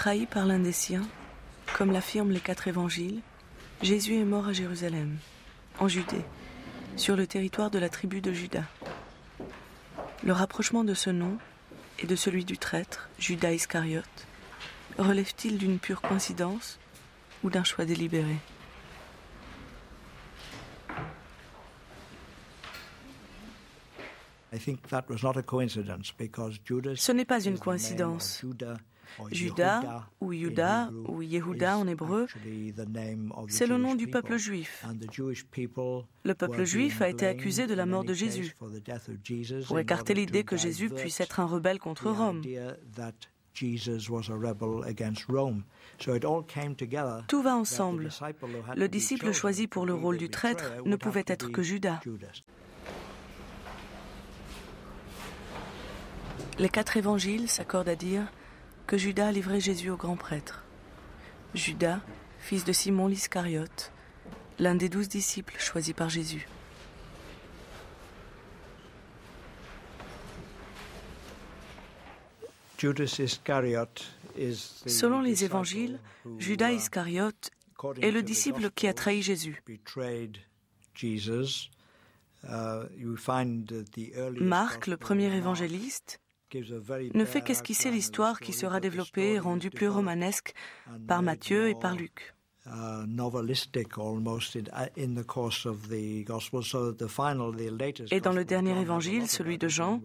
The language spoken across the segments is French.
Trahi par l'un des siens, comme l'affirment les 4 évangiles, Jésus est mort à Jérusalem, en Judée, sur le territoire de la tribu de Juda. Le rapprochement de ce nom et de celui du traître, Judas Iscariote, relève-t-il d'une pure coïncidence ou d'un choix délibéré? Ce n'est pas une coïncidence. Judas ou Yehuda en hébreu, c'est le nom du peuple juif. Le peuple juif a été accusé de la mort de Jésus, pour écarter l'idée que Jésus puisse être un rebelle contre Rome. Tout va ensemble. Le disciple choisi pour le rôle du traître ne pouvait être que Judas. Les 4 évangiles s'accordent à dire que Judas a livré Jésus au grand prêtre. Judas, fils de Simon l'Iscariote, l'un des 12 disciples choisis par Jésus. Selon les évangiles, Judas Iscariote est le disciple qui a trahi Jésus. Marc, le premier évangéliste, ne fait qu'esquisser l'histoire qui sera développée et rendue plus romanesque par Matthieu et par Luc. Et dans le dernier évangile, celui de Jean,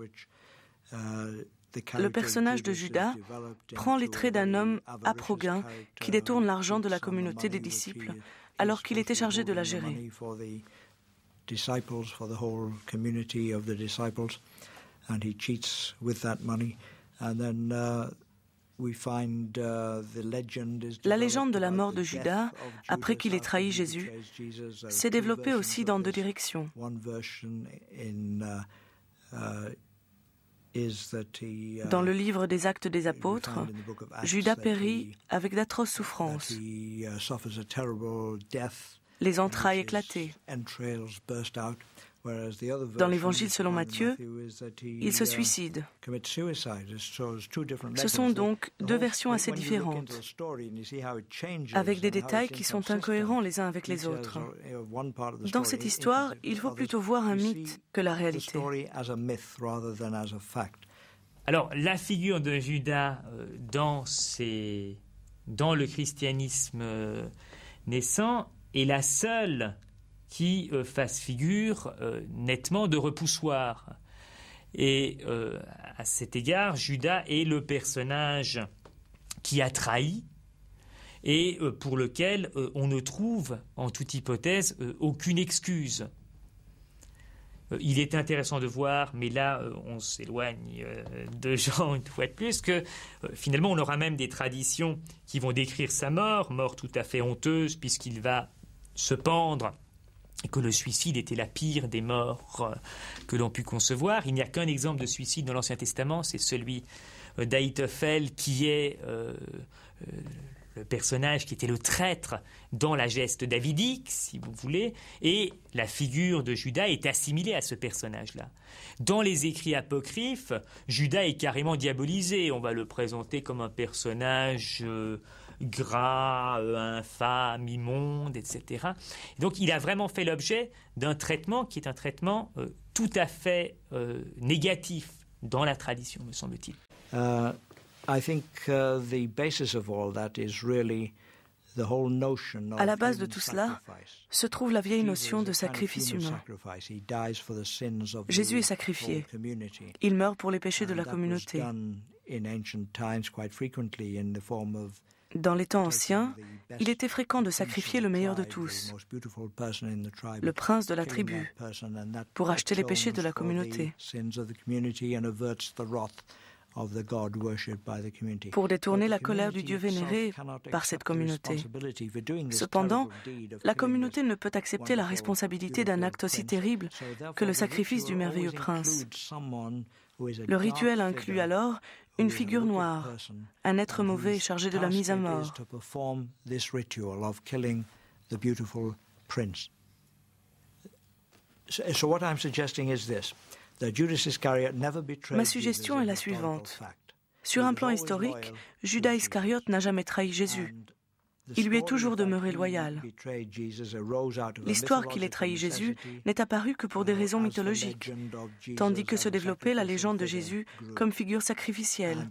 le personnage de Judas prend les traits d'un homme âpre qui détourne l'argent de la communauté des disciples alors qu'il était chargé de la gérer. La légende de la mort de Judas, après qu'il ait trahi Jésus, s'est développée aussi dans 2 directions. Dans le livre des Actes des Apôtres, Judas périt avec d'atroces souffrances, les entrailles éclatées. Dans l'évangile selon Matthieu, il se suicide. Ce sont donc 2 versions assez différentes, avec des détails qui sont incohérents les uns avec les autres. Dans cette histoire, il faut plutôt voir un mythe que la réalité. Alors, la figure de Judas dans le christianisme naissant est la seule qui fasse figure nettement de repoussoir. Et à cet égard, Judas est le personnage qui a trahi et pour lequel on ne trouve, en toute hypothèse, aucune excuse. Il est intéressant de voir, mais là on s'éloigne de Jean une fois de plus, que finalement on aura même des traditions qui vont décrire sa mort tout à fait honteuse, puisqu'il va se pendre, et que le suicide était la pire des morts que l'on put concevoir. Il n'y a qu'un exemple de suicide dans l'Ancien Testament, c'est celui d'Ahitophel, qui est le personnage qui était le traître dans la geste davidique, si vous voulez, et la figure de Judas est assimilée à ce personnage-là. Dans les écrits apocryphes, Judas est carrément diabolisé. On va le présenter comme un personnage gras, infâme, immonde, etc. Donc il a vraiment fait l'objet d'un traitement qui est un traitement tout à fait négatif dans la tradition, me semble-t-il. À la base de tout cela se trouve la vieille notion de sacrifice humain. Jésus est sacrifié. Il meurt pour les péchés de la communauté. Dans les temps anciens, il était fréquent de sacrifier le meilleur de tous, le prince de la tribu, pour acheter les péchés de la communauté, pour détourner la colère du Dieu vénéré par cette communauté. Cependant, la communauté ne peut accepter la responsabilité d'un acte aussi terrible que le sacrifice du merveilleux prince. Le rituel inclut alors une figure noire, un être mauvais chargé de la mise à mort. Ma suggestion est la suivante. Sur un plan historique, Judas Iscariote n'a jamais trahi Jésus. Il lui est toujours demeuré loyal. L'histoire qu'il ait trahi Jésus n'est apparue que pour des raisons mythologiques, tandis que se développait la légende de Jésus comme figure sacrificielle.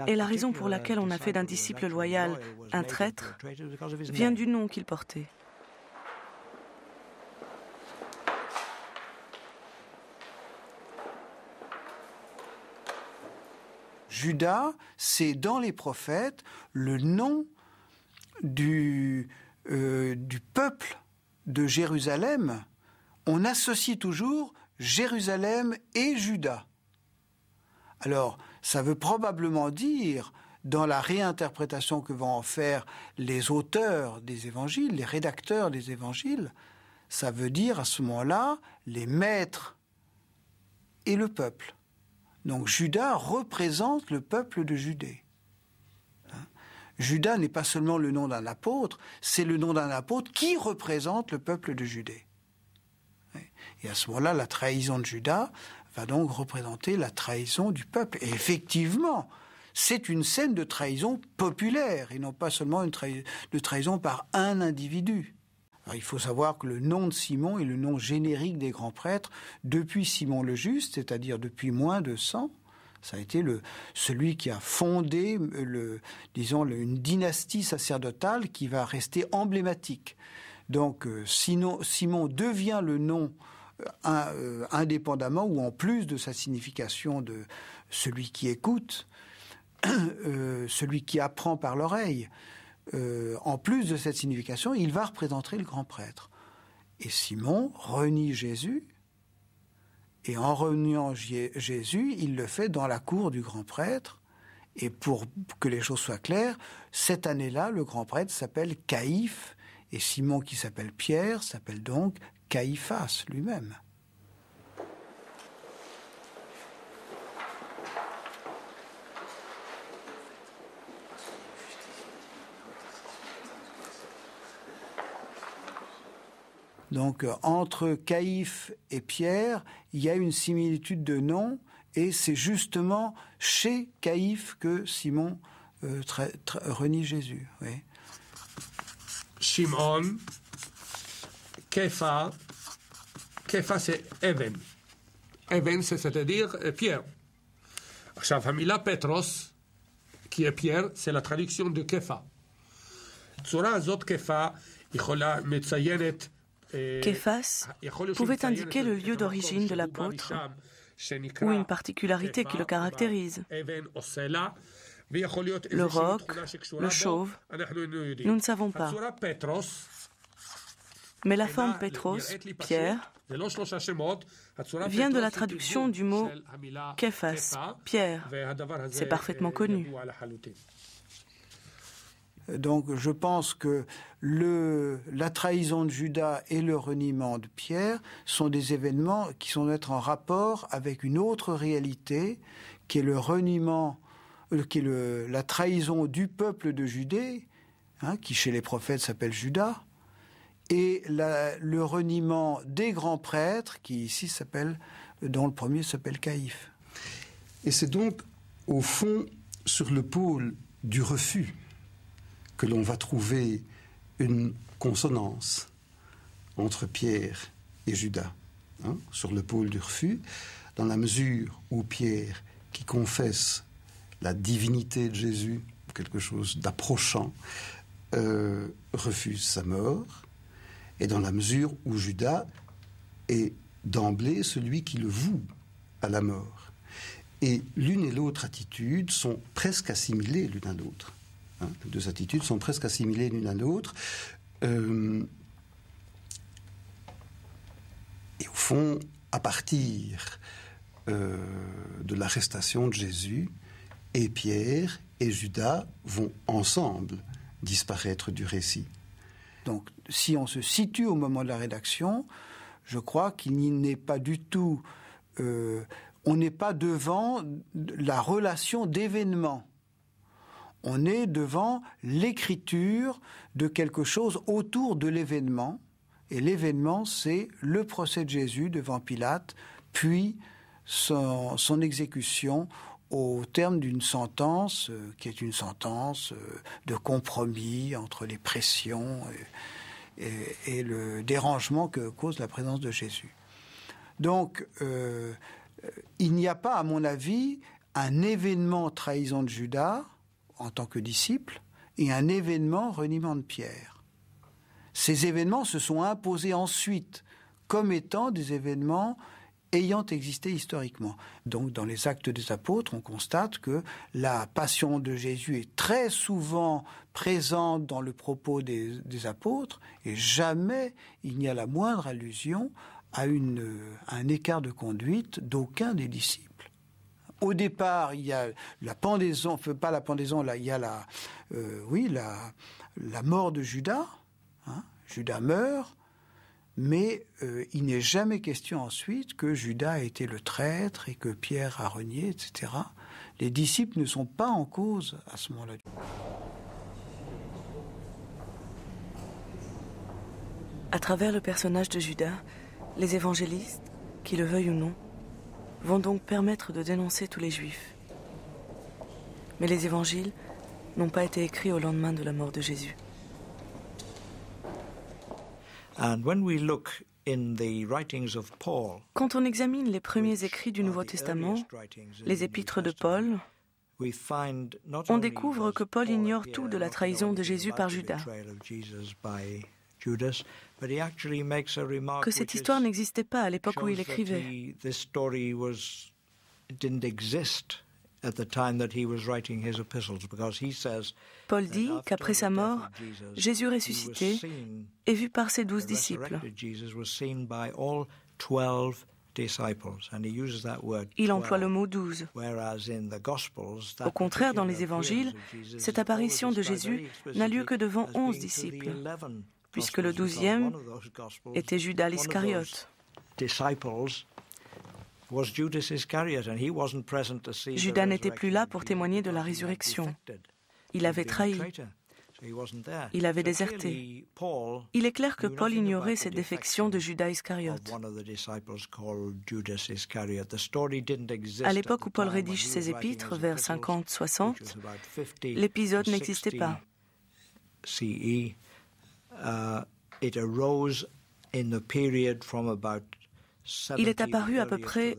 Et la raison pour laquelle on a fait d'un disciple loyal un traître vient du nom qu'il portait. Judas, c'est dans les prophètes le nom du peuple de Jérusalem. On associe toujours Jérusalem et Juda. Alors, ça veut probablement dire, dans la réinterprétation que vont en faire les auteurs des évangiles, les rédacteurs des évangiles, ça veut dire à ce moment-là les maîtres et le peuple. Donc Judas représente le peuple de Judée. Judas n'est pas seulement le nom d'un apôtre, c'est le nom d'un apôtre qui représente le peuple de Judée. Et à ce moment-là, la trahison de Judas va donc représenter la trahison du peuple. Et effectivement, c'est une scène de trahison populaire, et non pas seulement de trahison par un individu. Alors, il faut savoir que le nom de Simon est le nom générique des grands prêtres depuis Simon le Juste, c'est-à-dire depuis moins de 100. Ça a été celui qui a fondé, une dynastie sacerdotale qui va rester emblématique. Donc Simon devient le nom indépendamment ou en plus de sa signification de celui qui écoute, celui qui apprend par l'oreille. En plus de cette signification, il va représenter le grand prêtre. Et Simon renie Jésus. Et en reniant Jésus, il le fait dans la cour du grand prêtre. Et pour que les choses soient claires, cette année-là, le grand prêtre s'appelle Caïphe, et Simon, qui s'appelle Pierre, s'appelle donc Caïphas lui-même. Donc, entre Caïphe et Pierre, il y a une similitude de nom, et c'est justement chez Caïphe que Simon renie Jésus. Oui. Shimon, Kéfa c'est Even. Even, c'est-à-dire Pierre. עכשיו, המילה פטרוס, qui est Pierre, c'est la traduction de Kéfa. הצורה הזאת Kéfa, יכולה מציינת Képhas pouvait indiquer le lieu d'origine de l'apôtre ou une particularité qui le caractérise. Le roc, le chauve, nous ne savons pas. Mais la forme Pétros, Pierre, vient de la traduction du mot Képhas, Pierre. C'est parfaitement connu. Donc je pense que la trahison de Judas et le reniement de Pierre sont des événements qui sont d'être en rapport avec une autre réalité, qui est le reniement, qui est la trahison du peuple de Judée, qui chez les prophètes s'appelle Judas, et le reniement des grands prêtres, qui ici dont le premier s'appelle Caïphe. Et c'est donc, au fond, sur le pôle du refus que l'on va trouver une consonance entre Pierre et Judas, sur le pôle du refus, dans la mesure où Pierre, qui confesse la divinité de Jésus, quelque chose d'approchant, refuse sa mort, et dans la mesure où Judas est d'emblée celui qui le voue à la mort. Et l'une et l'autre attitude sont presque assimilées l'une à l'autre. Les deux attitudes sont presque assimilées l'une à l'autre. Et au fond, à partir de l'arrestation de Jésus, et Pierre et Judas vont ensemble disparaître du récit. Donc, si on se situe au moment de la rédaction, je crois qu'il n'est pas du tout... on n'est pas devant la relation d'événements. On est devant l'écriture de quelque chose autour de l'événement. Et l'événement, c'est le procès de Jésus devant Pilate, puis son exécution au terme d'une sentence qui est une sentence de compromis entre les pressions et le dérangement que cause la présence de Jésus. Donc, il n'y a pas, à mon avis, un événement trahison de Judas en tant que disciple et un événement reniement de Pierre. Ces événements se sont imposés ensuite comme étant des événements ayant existé historiquement. Donc, dans les Actes des Apôtres, on constate que la passion de Jésus est très souvent présente dans le propos des apôtres et jamais il n'y a la moindre allusion à un écart de conduite d'aucun des disciples. Au départ, il y a la pendaison, pas la pendaison, là, il y a la mort de Judas. Hein, Judas meurt. Mais il n'est jamais question ensuite que Judas a été le traître et que Pierre a renié, etc. Les disciples ne sont pas en cause à ce moment-là. À travers le personnage de Judas, les évangélistes, qui le veuillent ou non, vont donc permettre de dénoncer tous les Juifs. Mais les évangiles n'ont pas été écrits au lendemain de la mort de Jésus. Quand on examine les premiers écrits du Nouveau Testament, les épîtres de Paul, on découvre que Paul ignore tout de la trahison de Jésus par Judas, que cette histoire n'existait pas à l'époque où il écrivait. Paul dit qu'après sa mort, Jésus ressuscité est vu par ses 12 disciples. Il emploie le mot 12. Au contraire, dans les évangiles, cette apparition de Jésus n'a lieu que devant 11 disciples, puisque le 12e était Judas l'Iscariote. Judas n'était plus là pour témoigner de la résurrection. Il avait trahi. Il avait déserté. Il est clair que Paul ignorait cette défection de Judas Iscariote. À l'époque où Paul rédige ses épîtres, vers 50-60, l'épisode n'existait pas. Il est apparu à peu près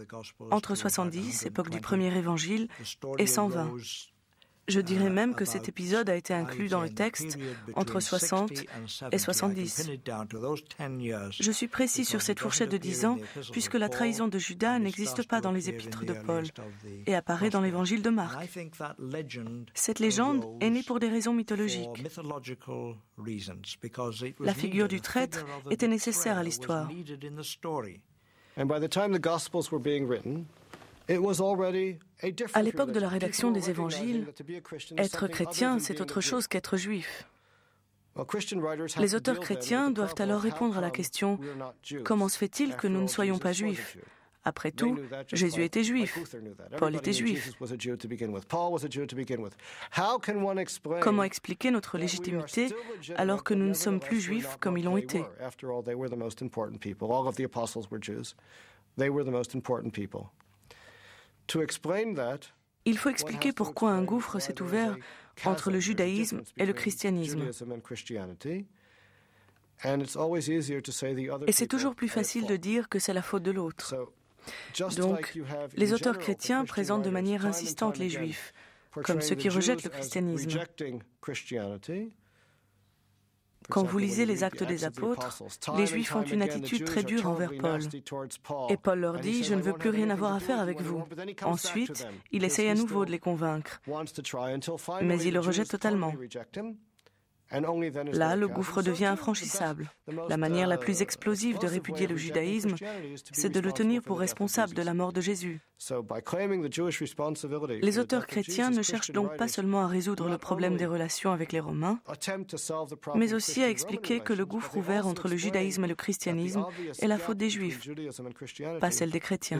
entre 70, époque du premier évangile, et 120. Je dirais même que cet épisode a été inclus dans le texte entre 60 et 70. Je suis précis sur cette fourchette de 10 ans, puisque la trahison de Judas n'existe pas dans les épîtres de Paul et apparaît dans l'évangile de Marc. Cette légende est née pour des raisons mythologiques. La figure du traître était nécessaire à l'histoire. À l'époque de la rédaction des évangiles, être chrétien, c'est autre chose qu'être juif. Les auteurs chrétiens doivent alors répondre à la question « Comment se fait-il que nous ne soyons pas juifs ?» Après tout, Jésus était juif, Paul était juif. Comment expliquer notre légitimité alors que nous ne sommes plus juifs comme ils l'ont été ? Il faut expliquer pourquoi un gouffre s'est ouvert entre le judaïsme et le christianisme. Et c'est toujours plus facile de dire que c'est la faute de l'autre. Donc, les auteurs chrétiens présentent de manière insistante les Juifs, comme ceux qui rejettent le christianisme. Quand vous lisez les Actes des Apôtres, les Juifs ont une attitude très dure envers Paul. Et Paul leur dit « Je ne veux plus rien avoir à faire avec vous ». Ensuite, il essaye à nouveau de les convaincre, mais il le rejette totalement. Là, le gouffre devient infranchissable. La manière la plus explosive de répudier le judaïsme, c'est de le tenir pour responsable de la mort de Jésus. Les auteurs chrétiens ne cherchent donc pas seulement à résoudre le problème des relations avec les Romains, mais aussi à expliquer que le gouffre ouvert entre le judaïsme et le christianisme est la faute des Juifs, pas celle des chrétiens.